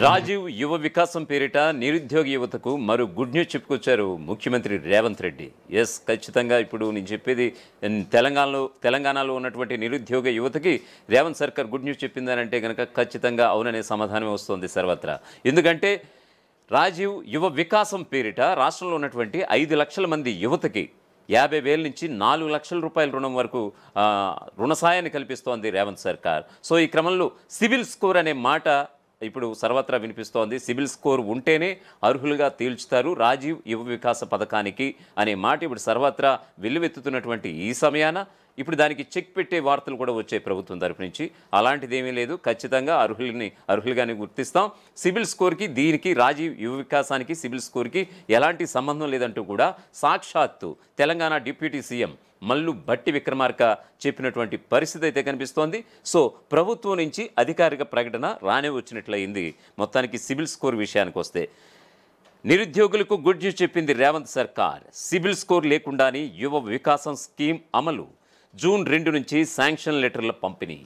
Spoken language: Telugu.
రాజీవ్ యువ వికాసం పేరిట నిరుద్యోగ యువతకు మరో గుడ్ న్యూస్ చెప్పుకొచ్చారు ముఖ్యమంత్రి రేవంత్ రెడ్డి. ఎస్, ఖచ్చితంగా ఇప్పుడు నేను చెప్పేది తెలంగాణలో ఉన్నటువంటి నిరుద్యోగ యువతకి రేవంత్ సర్కార్ గుడ్ న్యూస్ చెప్పిందనంటే కనుక ఖచ్చితంగా అవుననే సమాధానమే వస్తుంది సర్వత్రా. ఎందుకంటే రాజీవ్ యువ వికాసం పేరిట రాష్ట్రంలో ఉన్నటువంటి 5 లక్షల మంది యువతకి 50,000 నుంచి 4 లక్షల రూపాయల రుణం వరకు రుణ సాయాన్ని కల్పిస్తోంది రేవంత్ సర్కార్. సో ఈ క్రమంలో సిబిల్ స్కోర్ అనే మాట ఇప్పుడు సర్వత్రా వినిపిస్తోంది. సిబిల్ స్కోర్ ఉంటేనే అర్హులుగా తేల్చుతారు రాజీవ్ యువ వికాస పథకానికి అనే మాట ఇప్పుడు సర్వత్రా వెల్లువెత్తుతున్నటువంటి ఈ సమయాన ఇప్పుడు దానికి చెక్ పెట్టే వార్తలు కూడా వచ్చాయి ప్రభుత్వం తరపు నుంచి. అలాంటిదేమీ లేదు, ఖచ్చితంగా అర్హులుగానే గుర్తిస్తాం. సిబిల్ స్కోర్కి దీనికి రాజీవ్ యువ వికాసానికి సిబిల్ స్కోర్కి ఎలాంటి సంబంధం లేదంటూ కూడా సాక్షాత్తు తెలంగాణ డిప్యూటీ సీఎం మల్లు భట్టి విక్రమార్క చెప్పినటువంటి పరిస్థితి అయితే కనిపిస్తోంది. సో ప్రభుత్వం నుంచి అధికారిక ప్రకటన రానే వచ్చినట్లయింది. మొత్తానికి సిబిల్ స్కోర్ విషయానికి వస్తే నిరుద్యోగులకు గుడ్ న్యూస్ చెప్పింది రేవంత్ సర్కార్. సిబిల్ స్కోర్ లేకుండానే యువ వికాసం స్కీమ్ అమలు. జూన్ 2 నుంచి శాంక్షన్ లెటర్ల పంపిణీ.